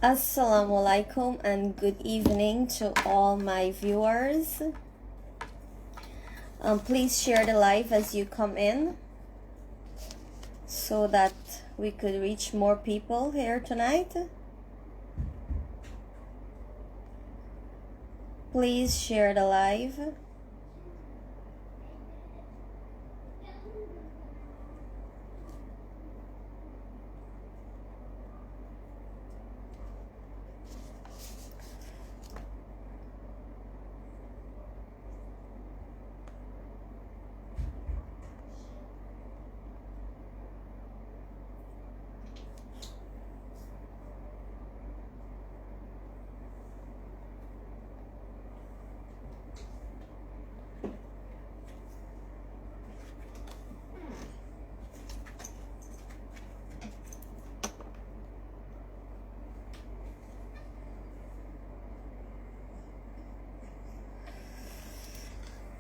Assalamu alaikum and good evening to all my viewers. Please share the live as you come in so that we could reach more people here tonight. Please share the live.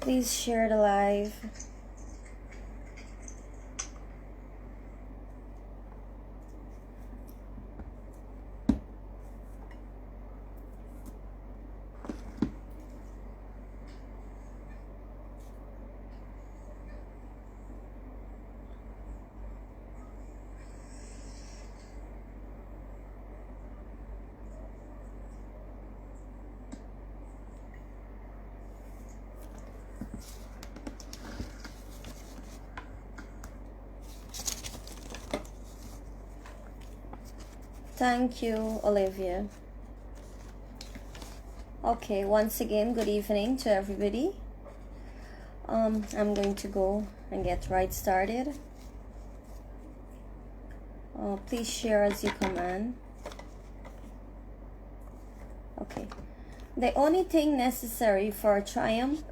Please share the live. Thank you, Olivia. Okay, once again, good evening to everybody. I'm going to go and get right started. Please share as you come in. Okay. The only thing necessary for a triumph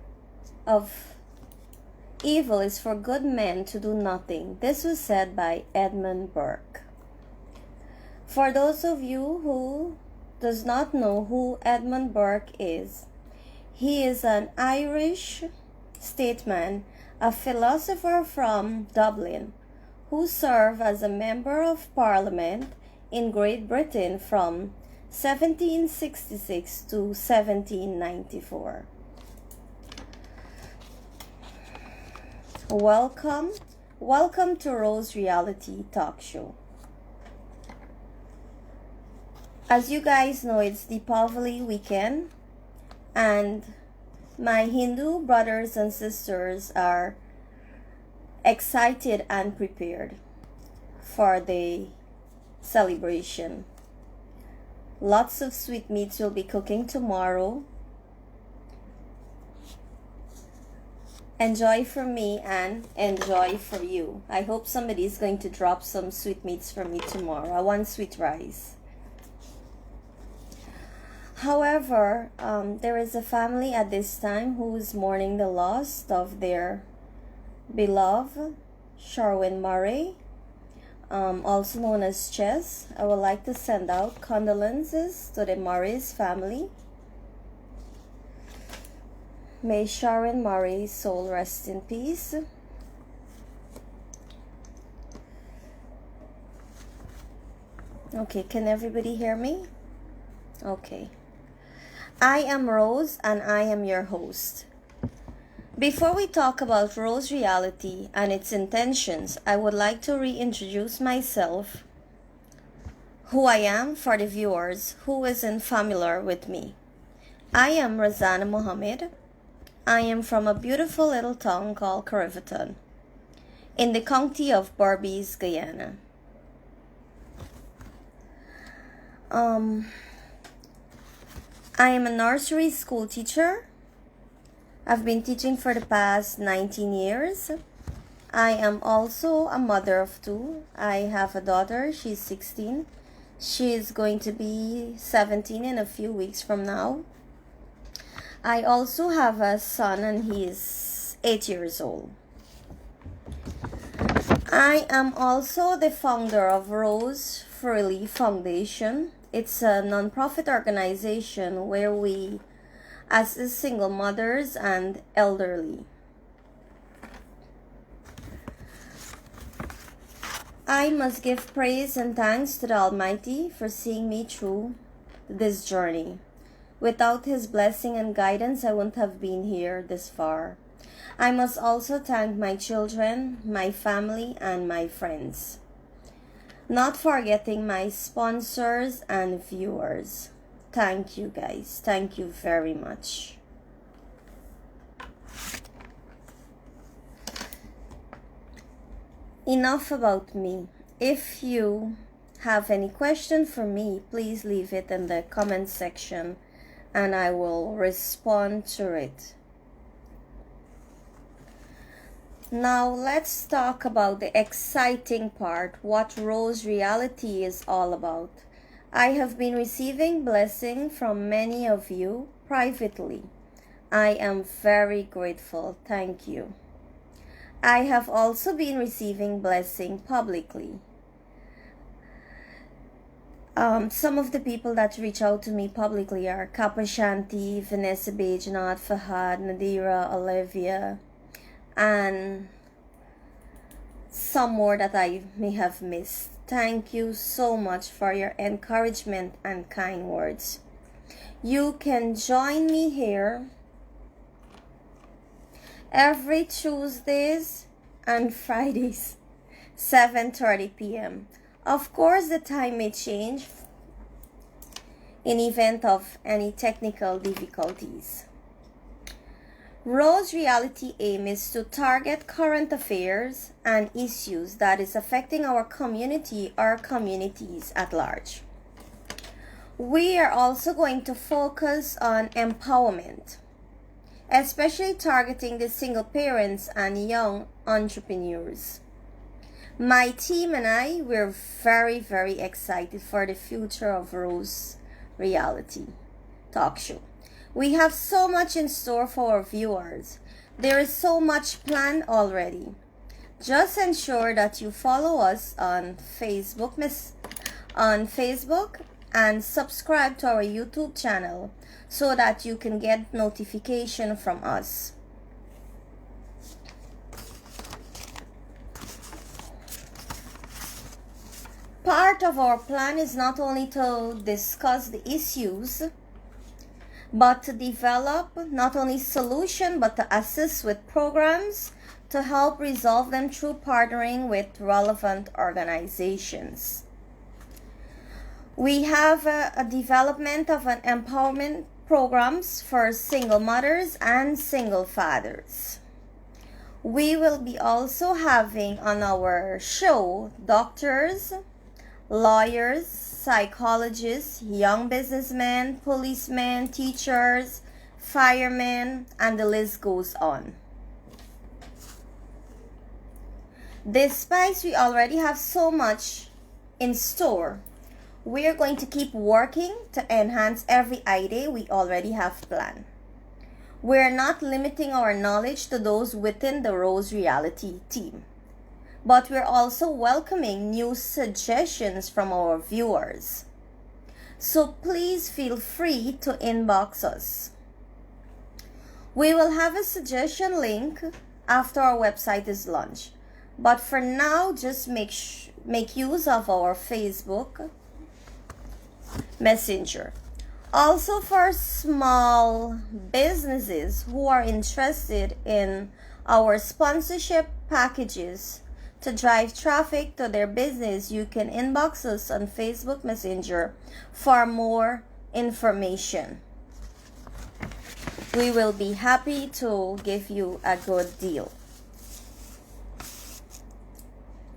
of evil is for good men to do nothing. This was said by Edmund Burke. For those of you who does not know who Edmund Burke is, he is an Irish statesman, a philosopher from Dublin, who served as a member of Parliament in Great Britain from 1766 to 1794. Welcome to Rose Reality Talk Show. As you guys know, it's Deepavali weekend, and my Hindu brothers and sisters are excited and prepared for the celebration. Lots of sweetmeats will be cooking tomorrow. Enjoy for me and enjoy for you. I hope somebody is going to drop some sweetmeats for me tomorrow. I want sweet rice. However, there is a family at this time who is mourning the loss of their beloved Sherwin Murray, also known as Chess. I would like to send out condolences to the Murray's family. May Sherwin Murray's soul rest in peace. Okay, can everybody hear me? Okay. I am Rose and I am your host. Before we talk about Rose Reality and its intentions, I would like to reintroduce myself, who I am for the viewers who isn't familiar with me. I am Razana Mohammed. I am from a beautiful little town called Cariveton in the county of Berbice, Guyana. I am a nursery school teacher. I've been teaching for the past 19 years. I am also a mother of two. I have a daughter, she's 16. She is going to be 17 in a few weeks from now. I also have a son and he is 8 years old. I am also the founder of Rose Freely Foundation. It's a non-profit organization where we assist single mothers and elderly. I must give praise and thanks to the Almighty for seeing me through this journey. Without His blessing and guidance, I wouldn't have been here this far. I must also thank my children, my family, and my friends. Not forgetting my sponsors and viewers. Thank you guys. Thank you very much. Enough about me. If you have any question for me, please leave it in the comment section and I will respond to it. Now let's talk about the exciting part, what Rose Reality is all about. I have been receiving blessing from many of you privately. I am very grateful. Thank you. I have also been receiving blessing publicly. Some of the people that reach out to me publicly are Kappa Shanti, Vanessa Bajnat, Fahad, Nadira, Olivia, and some more that I may have missed. Thank you so much for your encouragement and kind words. You can join me here every Tuesdays and Fridays, 7:30 p.m. Of course, the time may change in event of any technical difficulties. Rose Reality aim is to target current affairs and issues that is affecting our community or communities at large. We are also going to focus on empowerment, especially targeting the single parents and young entrepreneurs. My team and I, we're very, very excited for the future of Rose Reality Talk Show. We have so much in store for our viewers. There is so much planned already. Just ensure that you follow us on Facebook and subscribe to our YouTube channel so that you can get notification from us. Part of our plan is not only to discuss the issues, but to develop not only solution but to assist with programs to help resolve them through partnering with relevant organizations. We have a development of an empowerment programs for single mothers and single fathers. We will be also having on our show doctors, lawyers, psychologists, young businessmen, policemen, teachers, firemen, and the list goes on. Despite we already have so much in store, we are going to keep working to enhance every idea we already have planned. We are not limiting our knowledge to those within the Rose Reality team, but we're also welcoming new suggestions from our viewers. So please feel free to inbox us. We will have a suggestion link after our website is launched, but for now, just make use of our Facebook Messenger. Also, for small businesses who are interested in our sponsorship packages to drive traffic to their business, you can inbox us on Facebook Messenger for more information. We will be happy to give you a good deal.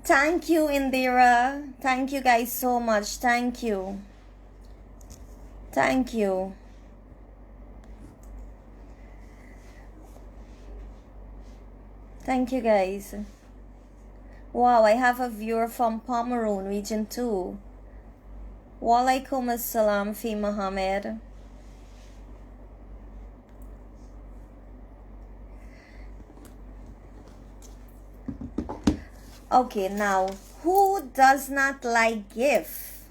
Thank you, Indira. Thank you guys so much. Thank you. Thank you. Thank you guys. Wow, I have a viewer from Pomeroon, Region 2. Walaikum assalam, Fi Mohammed. Okay, now, who does not like GIF?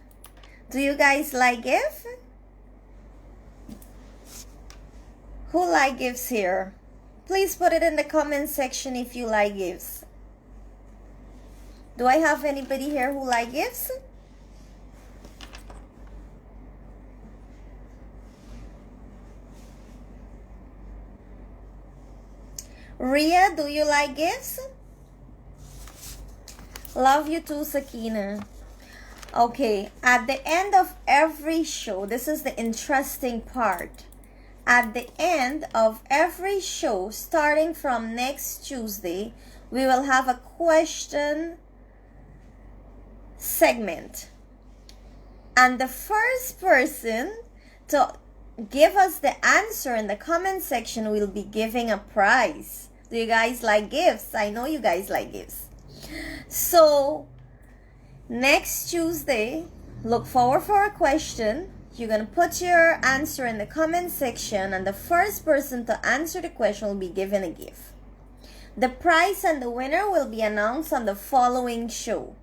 Do you guys like GIF? Who like GIFs here? Please put it in the comment section if you like GIFs. Do I have anybody here who like gifts? Ria, do you like gifts? Love you too, Sakina. Okay, at the end of every show, this is the interesting part. At the end of every show, starting from next Tuesday, we will have a question segment. And the first person to give us the answer in the comment section will be giving a prize. Do you guys like gifts? I know you guys like gifts. So, next Tuesday, look forward for a question. You're going to put your answer in the comment section, and the first person to answer the question will be given a gift. The prize and the winner will be announced on the following show.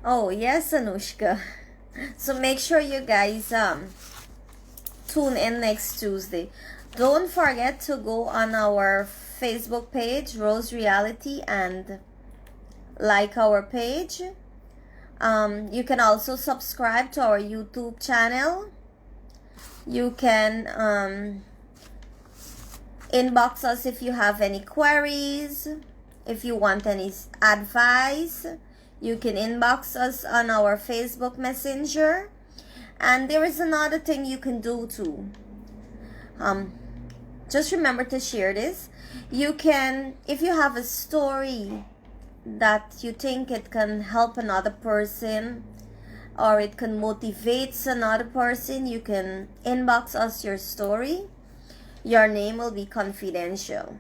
Oh, yes, Anushka. So make sure you guys tune in next Tuesday. Don't forget to go on our Facebook page, Rose Reality, and like our page. You can also subscribe to our YouTube channel. You can inbox us if you have any queries, if you want any advice. You can inbox us on our Facebook Messenger. And there is another thing you can do too. Just remember to share this. You can, if you have a story that you think it can help another person or it can motivate another person, you can inbox us your story. Your name will be confidential.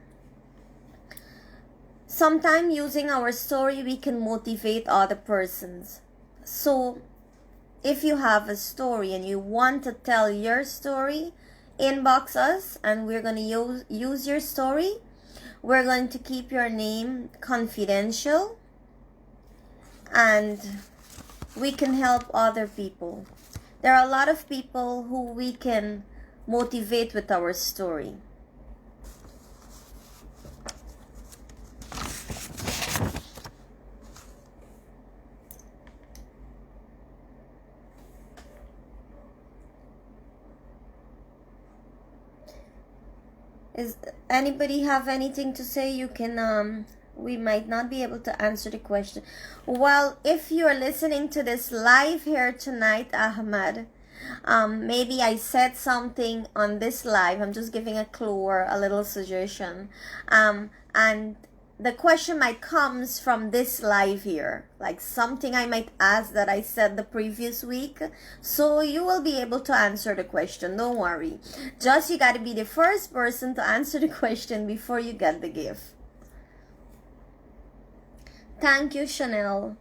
Sometimes using our story, we can motivate other persons. So if you have a story and you want to tell your story, inbox us and we're going to use your story. We're going to keep your name confidential and we can help other people. There are a lot of people who we can motivate with our story. Is anybody have anything to say? You can, we might not be able to answer the question. Well, if you're listening to this live here tonight, Ahmad, maybe I said something on this live. I'm just giving a clue or a little suggestion. And the question might comes from this live here, like something I might ask that I said the previous week. So you will be able to answer the question. Don't worry. Just you got to be the first person to answer the question before you get the gift. Thank you, Chanel.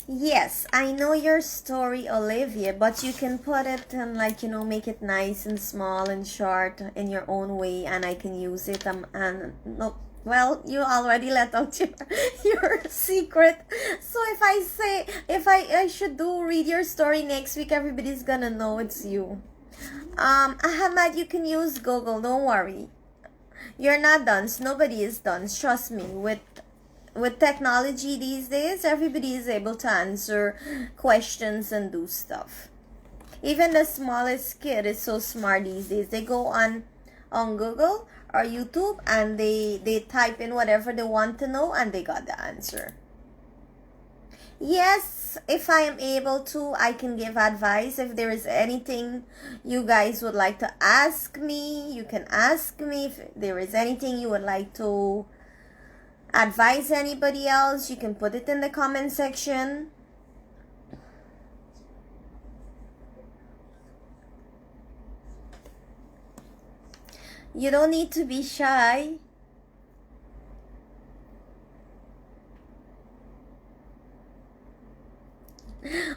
Yes, I know your story, Olivia, but you can put it and make it nice and small and short in your own way, and I can use it. And no, well, you already let out your secret. So if I should read your story next week, everybody's gonna know it's you. Ahmad, you can use Google. Don't worry. You're not done. Nobody is done. Trust me. With technology these days, everybody is able to answer questions and do stuff. Even the smallest kid is so smart these days. They go on Google or YouTube and they type in whatever they want to know and they got the answer. Yes, if I am able to, I can give advice. If there is anything you guys would like to ask me, you can ask me. If there is anything you would like to advise anybody else, you can put it in the comment section. You don't need to be shy.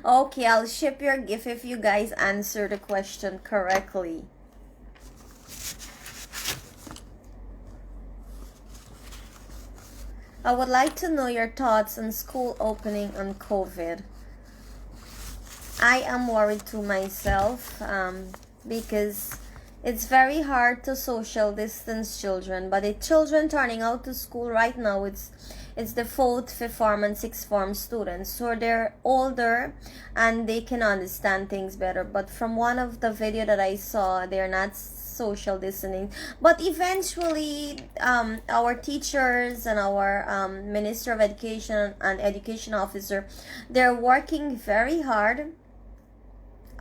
Okay, I'll ship your gift if you guys answer the question correctly. I would like to know your thoughts on school opening on COVID. I am worried to myself because it's very hard to social distance children, but the children turning out to school right now, it's the 4th, 5th form and 6th form students, so they're older and they can understand things better. But from one of the video that I saw, they're not social distancing, but eventually our teachers and our Minister of Education and Education Officer, they're working very hard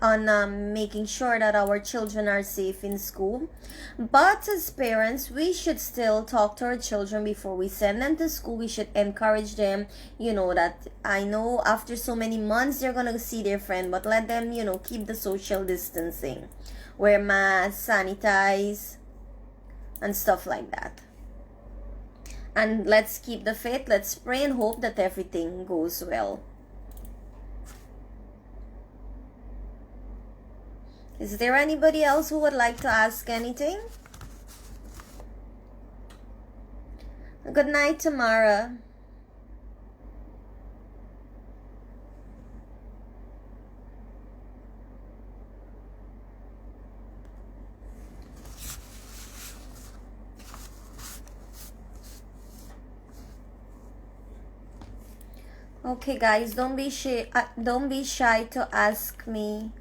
on making sure that our children are safe in school. But as parents, we should still talk to our children before we send them to school. We should encourage them, that I know after so many months they're gonna see their friend, but let them, keep the social distancing, wear masks, sanitize, and stuff like that. And let's keep the faith. Let's pray and hope that everything goes well. Is there anybody else who would like to ask anything? Good night, Tamara. Okay, guys, don't be shy to ask me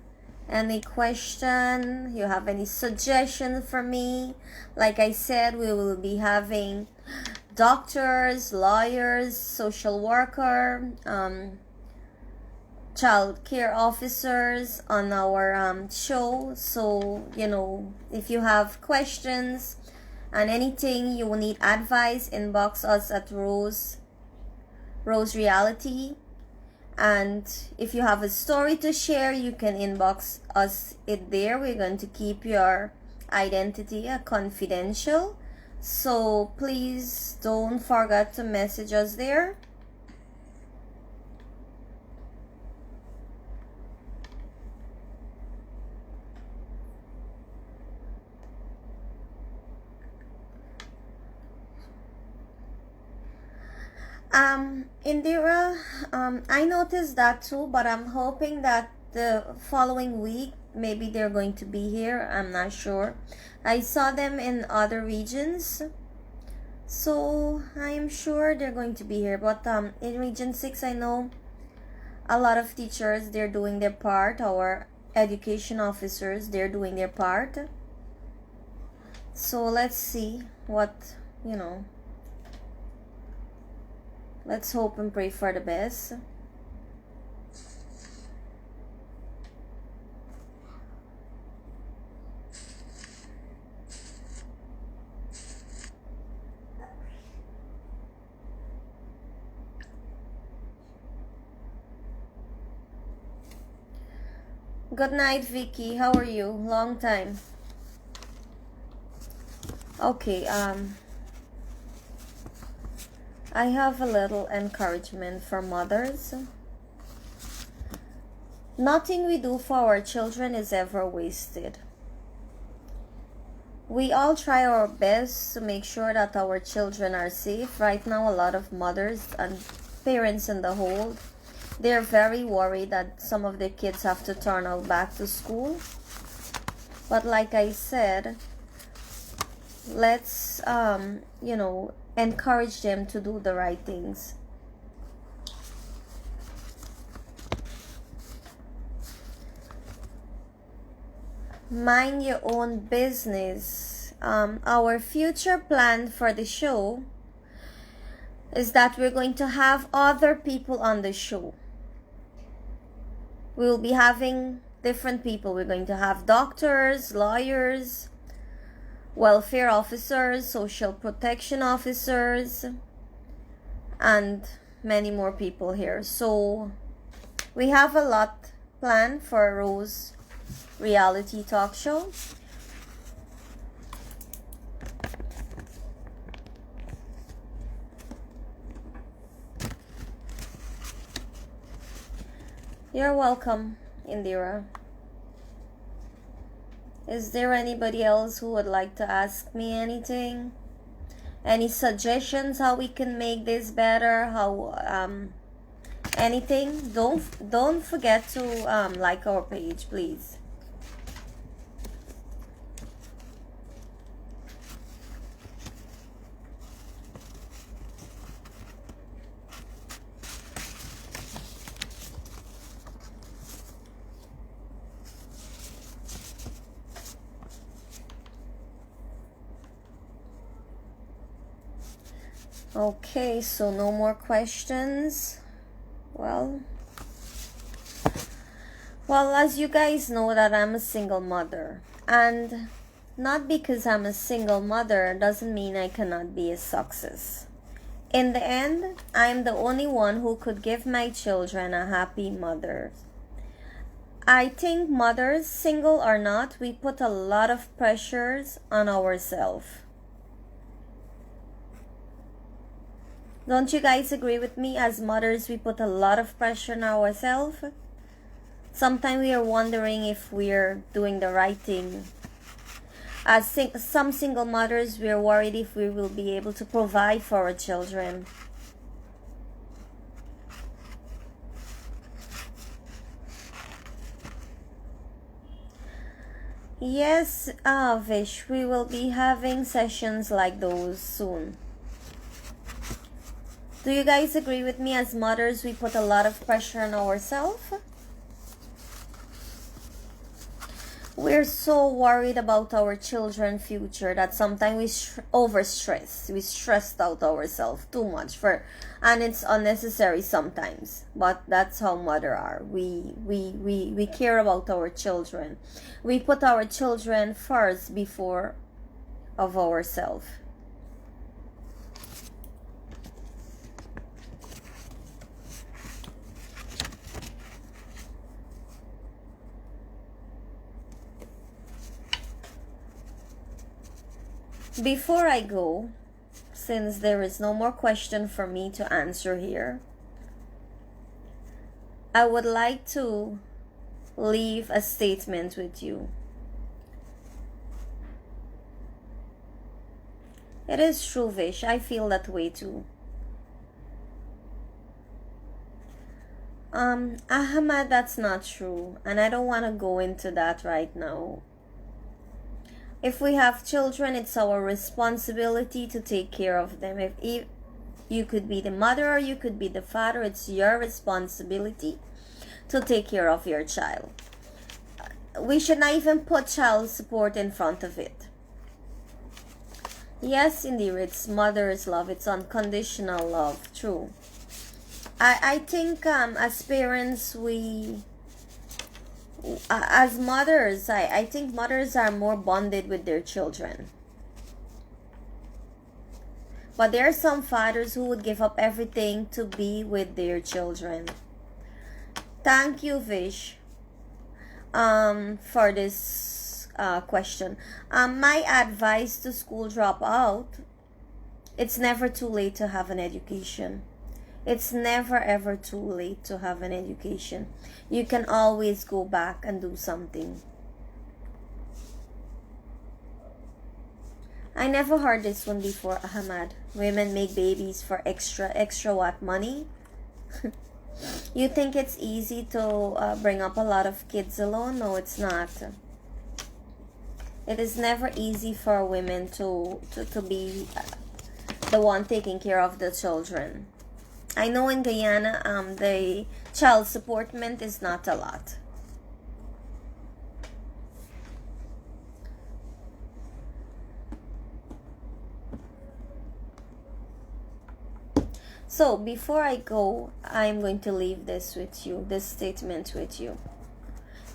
any question. You have any suggestion for me? Like I said, we will be having doctors, lawyers, social worker, child care officers on our show. So if you have questions and anything, you will need advice, inbox us at Rose Reality. And if you have a story to share, you can inbox us it there. We're going to keep your identity confidential, so please don't forget to message us there. Indira, I noticed that too, but I'm hoping that the following week maybe they're going to be here. I'm not sure. I saw them in other regions, so I am sure they're going to be here. But in Region 6, I know a lot of teachers, they're doing their part. Our education officers, they're doing their part. So let's see what, let's hope and pray for the best. Good night, Vicky. How are you? Long time. Okay, I have a little encouragement for mothers. Nothing we do for our children is ever wasted. We all try our best to make sure that our children are safe. Right now, a lot of mothers and parents in the whole, they're very worried that some of their kids have to turn out back to school. But like I said, let's encourage them to do the right things. Mind your own business. Our future plan for the show is that we're going to have other people on the show. We will be having different people. We're going to have doctors, lawyers, welfare officers, social protection officers, and many more people here. So we have a lot planned for Rose Reality Talk Show. You're welcome, Indira. Is there anybody else who would like to ask me anything? Any suggestions how we can make this better? How anything? Don't forget to like our page, please. Okay, so no more questions. Well, as you guys know that I'm a single mother, and not because I'm a single mother doesn't mean I cannot be a success. In the end, I'm the only one who could give my children a happy mother. I think mothers, single or not, we put a lot of pressures on ourselves. Don't you guys agree with me? As mothers, we put a lot of pressure on ourselves. Sometimes we are wondering if we're doing the right thing. As some single mothers, we're worried if we will be able to provide for our children. Yes, Vish, we will be having sessions like those soon. Do you guys agree with me? As mothers, we put a lot of pressure on ourselves. We're so worried about our children's future that sometimes we overstress. We stressed out ourselves too much and it's unnecessary sometimes. But that's how mothers are. We care about our children. We put our children first before of ourselves. Before I go, since there is no more question for me to answer here, I would like to leave a statement with you. It is true, Vish. I feel that way too. Ahmad, that's not true. And I don't want to go into that right now. If we have children, it's our responsibility to take care of them. If you could be the mother or you could be the father, it's your responsibility to take care of your child. We should not even put child support in front of it. Yes, indeed, it's mother's love. It's unconditional love. True. I think as parents, as mothers, I think mothers are more bonded with their children. But there are some fathers who would give up everything to be with their children. Thank you, Vish, for this question. My advice to school dropout, it's never too late to have an education. It's never ever too late to have an education. You can always go back and do something. I never heard this one before, Ahmad. Women make babies for extra what, money? You think it's easy to bring up a lot of kids alone? No, it's not. It is never easy for women to be the one taking care of the children. I know in Guyana, the child supportment is not a lot. So, before I go, I'm going to leave this with you, this statement with you.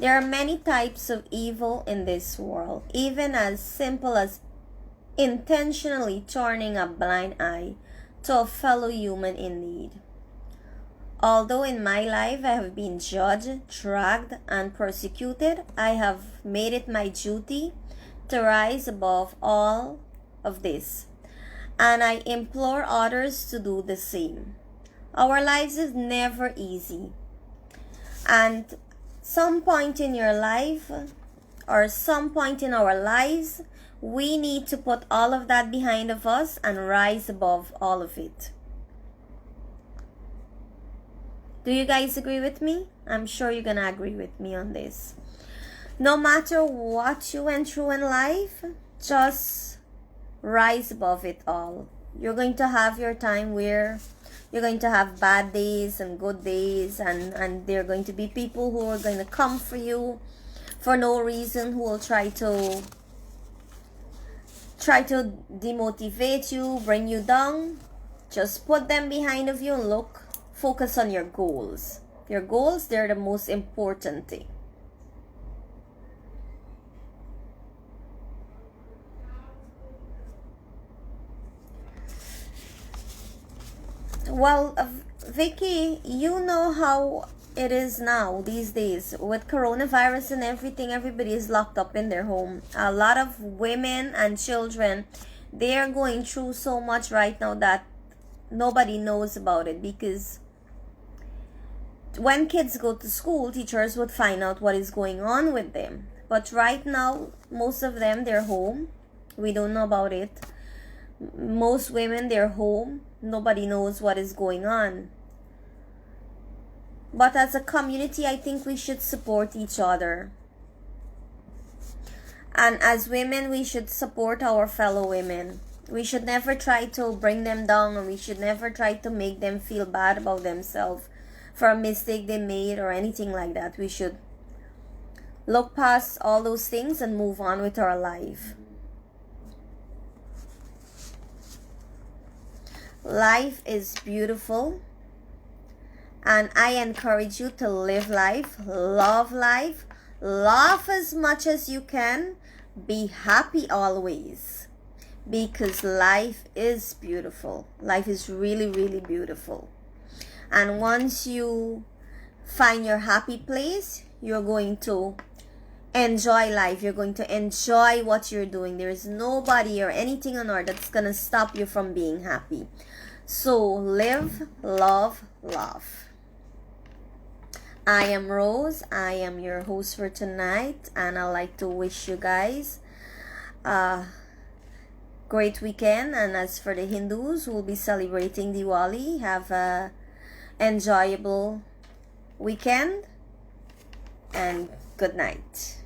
There are many types of evil in this world, even as simple as intentionally turning a blind eye to a fellow human in need. Although in my life I have been judged, dragged, and persecuted, I have made it my duty to rise above all of this. And I implore others to do the same. Our lives is never easy. And some point in your life, or some point in our lives, We need to put all of that behind of us and rise above all of it. Do you guys agree with me? I'm sure you're gonna agree with me on this. No matter what you went through in life, just rise above it all. You're going to have your time where you're going to have bad days and good days, and there are going to be people who are going to come for you for no reason, who will try to demotivate you, bring you down. Just put them behind of you and focus on your goals. Your goals, they're the most important thing. Well, Vicky, you know how it is now these days with coronavirus and everything. Everybody is locked up in their home. A lot of women and children, they are going through so much right now that nobody knows about it, because when kids go to school, teachers would find out what is going on with them. But right now, most of them, they're home. We don't know about it. Most women, they're home. Nobody knows what is going on. But as a community, I think we should support each other. And as women, we should support our fellow women. We should never try to bring them down, or we should never try to make them feel bad about themselves for a mistake they made or anything like that. We should look past all those things and move on with our life. Life is beautiful, and I encourage you to live life, love life, laugh as much as you can, be happy always, because life is beautiful. Life is really, really beautiful. And once you find your happy place, you're going to enjoy life. You're going to enjoy what you're doing. There is nobody or anything on earth that's going to stop you from being happy. So live, love, laugh. I am Rose. I am your host for tonight, and I'd like to wish you guys a great weekend. And as for the Hindus who will be celebrating Diwali, have a enjoyable weekend and good night.